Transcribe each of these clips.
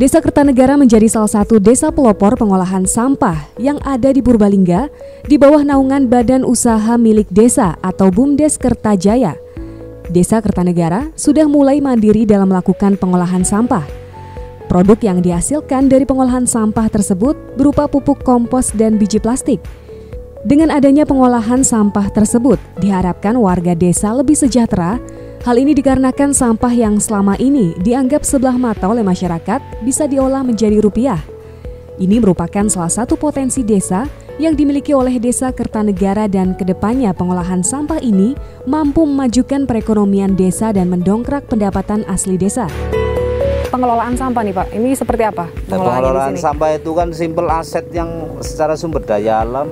Desa Kertanegara menjadi salah satu desa pelopor pengolahan sampah yang ada di Purbalingga di bawah naungan Badan Usaha Milik Desa atau BUMDes Kertajaya. Desa Kertanegara sudah mulai mandiri dalam melakukan pengolahan sampah. Produk yang dihasilkan dari pengolahan sampah tersebut berupa pupuk kompos dan biji plastik. Dengan adanya pengolahan sampah tersebut, diharapkan warga desa lebih sejahtera. Hal ini dikarenakan sampah yang selama ini dianggap sebelah mata oleh masyarakat bisa diolah menjadi rupiah. Ini merupakan salah satu potensi desa yang dimiliki oleh Desa Kertanegara dan kedepannya pengolahan sampah ini mampu memajukan perekonomian desa dan mendongkrak pendapatan asli desa. Pengelolaan sampah nih Pak, ini seperti apa? Pengelolaan sampah itu kan simpel aset yang secara sumber daya alam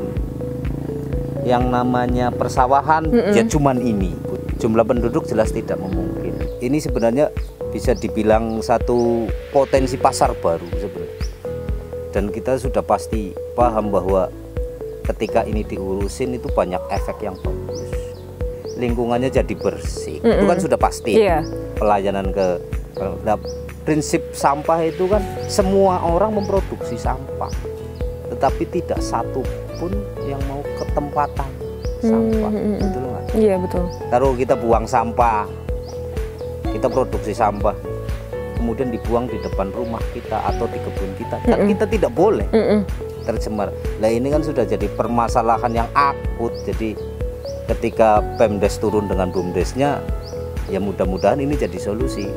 yang namanya persawahan ya cuman ini. Jumlah penduduk jelas tidak memungkinkan. Ini sebenarnya bisa dibilang satu potensi pasar baru sebenarnya. Dan kita sudah pasti paham bahwa ketika ini diurusin itu banyak efek yang bagus. Lingkungannya jadi bersih. Itu kan sudah pasti. Pelayanan nah, prinsip sampah itu kan semua orang memproduksi sampah. Tetapi tidak satu pun yang mau ketempatan sampah. Betul nggak? Iya betul. Taruh kita buang sampah, kita produksi sampah, kemudian dibuang di depan rumah kita atau di kebun kita, kan kita tidak boleh tercemar. Nah ini kan sudah jadi permasalahan yang akut. Jadi ketika Pemdes turun dengan BUMDesnya, ya mudah-mudahan ini jadi solusi.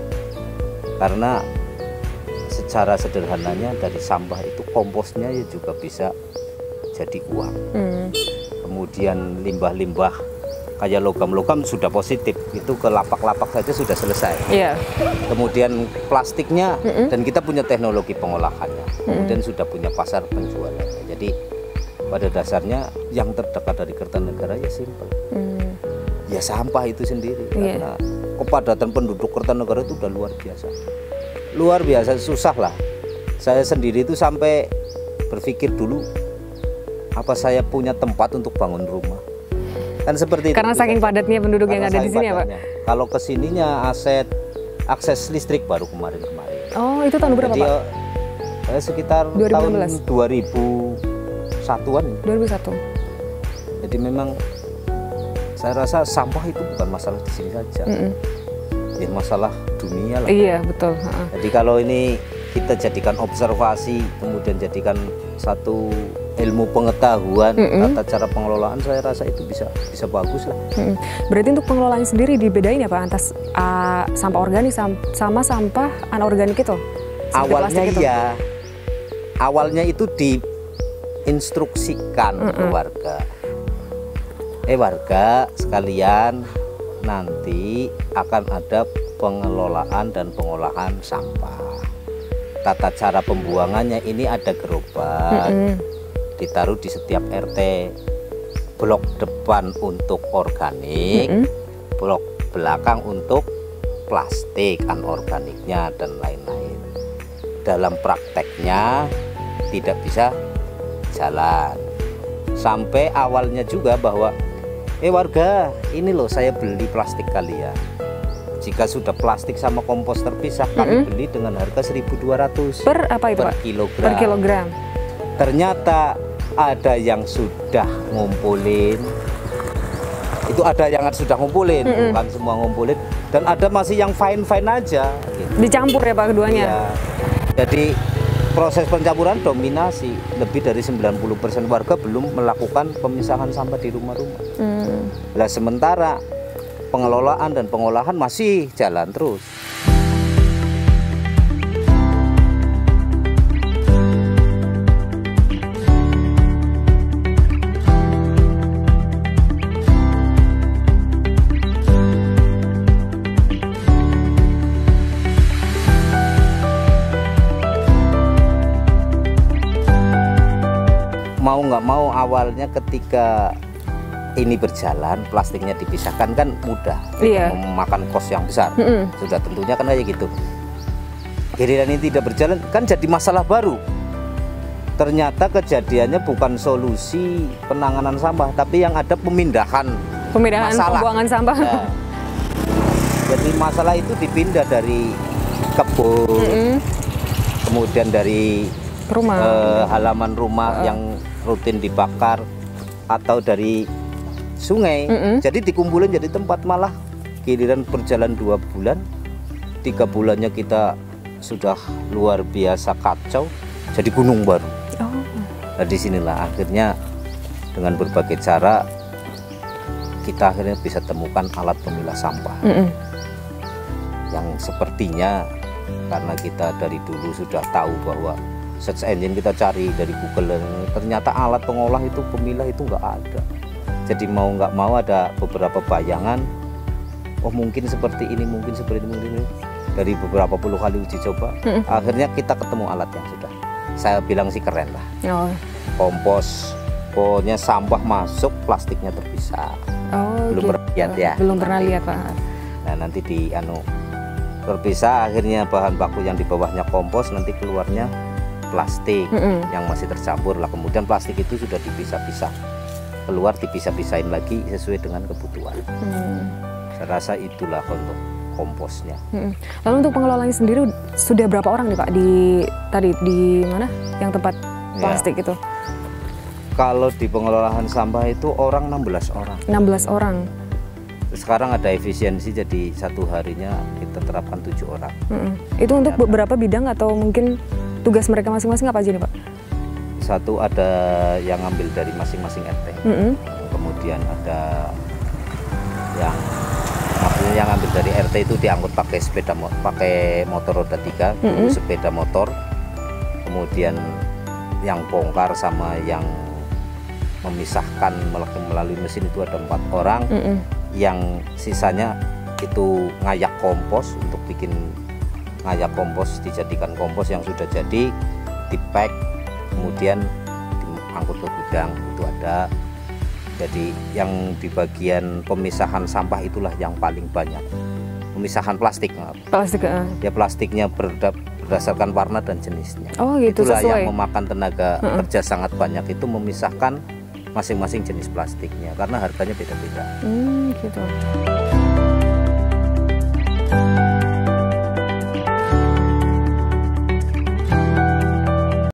Karena secara sederhananya dari sampah itu komposnya ya juga bisa jadi uang. Kemudian limbah-limbah kayak logam-logam sudah positif, itu ke lapak-lapak saja sudah selesai. Kemudian plastiknya dan kita punya teknologi pengolahannya, kemudian sudah punya pasar penjualannya. Jadi pada dasarnya yang terdekat dari Kertanegara ya simpel, ya sampah itu sendiri. Karena kepadatan penduduk Kertanegara itu udah luar biasa susah lah. Saya sendiri itu sampai berpikir dulu, apa saya punya tempat untuk bangun rumah? Kan seperti karena itu. Saking padatnya penduduk yang ada di sini ya Pak? Kalau kesininya akses listrik baru kemarin. Oh itu tahun berapa Pak? Sekitar 2015. tahun 2001-an. 2001. Jadi memang saya rasa sampah itu bukan masalah di sini saja. Ya masalah dunia lah. Iya betul. Jadi kalau ini kita jadikan observasi, kemudian jadikan satu ilmu pengetahuan tata cara pengelolaan, saya rasa itu bisa bagus lah. Berarti untuk pengelolaan sendiri dibedain ya Pak antas sampah organik sama sampah anorganik itu? Awalnya iya, awalnya itu diinstruksikan ke warga. Warga sekalian, nanti akan ada pengelolaan dan pengolahan sampah. Tata cara pembuangannya ini ada gerobak, ditaruh di setiap RT, blok depan untuk organik, blok belakang untuk plastik anorganiknya dan lain-lain. Dalam prakteknya tidak bisa jalan. Sampai awalnya juga bahwa warga, ini loh saya beli plastik kalian. Jika sudah plastik sama kompos terpisah, kami beli dengan harga 1.200 per apa itu per Pak? kilogram. Per kilogram. Ternyata ada yang sudah ngumpulin. Itu ada yang sudah ngumpulin, bukan semua ngumpulin. Dan ada masih yang fine-fine aja. Gitu. Dicampur ya Pak keduanya? Ya. Jadi proses pencampuran dominasi. Lebih dari 90% warga belum melakukan pemisahan sampah di rumah-rumah. Nah sementara pengelolaan dan pengolahan masih jalan terus. Mau nggak mau awalnya ketika ini berjalan, plastiknya dipisahkan kan mudah, memakan kos yang besar. Sudah tentunya kan kayak gitu. Giliran ini tidak berjalan kan jadi masalah baru. Ternyata kejadiannya bukan solusi penanganan sampah, tapi yang ada pemindahan masalah. Pembuangan sampah. Nah, jadi masalah itu dipindah dari kebun kemudian dari rumah, halaman rumah yang rutin dibakar, atau dari sungai. Jadi dikumpulin jadi tempat, malah giliran berjalan 2 bulan, 3 bulannya kita sudah luar biasa kacau, jadi gunung baru. Nah disinilah akhirnya dengan berbagai cara kita akhirnya bisa temukan alat pemilah sampah yang sepertinya, karena kita dari dulu sudah tahu bahwa search engine kita cari dari Google, ternyata alat pengolah itu pemilah itu nggak ada. Jadi mau nggak mau ada beberapa bayangan, oh mungkin seperti ini, mungkin seperti ini, mungkin ini. Dari beberapa puluh kali uji coba, akhirnya kita ketemu alat yang sudah, saya bilang sih keren lah. Kompos, pokoknya sampah masuk, plastiknya terpisah. Belum pernah lihat ya? Belum pernah lihat Pak. Nah nanti di terpisah, akhirnya bahan baku yang di bawahnya kompos, nanti keluarnya plastik yang masih tercampur lah. Kemudian plastik itu sudah dipisah-pisah, keluar dipisah-pisahin lagi sesuai dengan kebutuhan. Saya rasa itulah untuk komposnya. Lalu untuk pengelolanya sendiri sudah berapa orang nih Pak di mana yang tempat plastik itu? Kalau di pengelolaan sampah itu orang 16 orang. 16 orang. Sekarang ada efisiensi, jadi satu harinya kita terapkan 7 orang. Itu untuk beberapa bidang atau mungkin tugas mereka masing-masing apa aja nih Pak? Satu ada yang ngambil dari masing-masing RT. Kemudian ada yang maksudnya yang ngambil dari RT itu diangkut pakai sepeda, pakai motor roda 3, sepeda motor. Kemudian yang bongkar sama yang memisahkan melalui mesin itu ada 4 orang. Yang sisanya itu ngayak kompos, untuk bikin ngayak kompos, dijadikan kompos yang sudah jadi, di-pack, kemudian diangkut ke gudang itu ada. Jadi yang di bagian pemisahan sampah itulah yang paling banyak. Pemisahan plastik. Ya plastiknya berdasarkan warna dan jenisnya. Gitu, itulah sesuai. yang memakan tenaga kerja sangat banyak, itu memisahkan masing-masing jenis plastiknya karena harganya beda-beda. Gitu.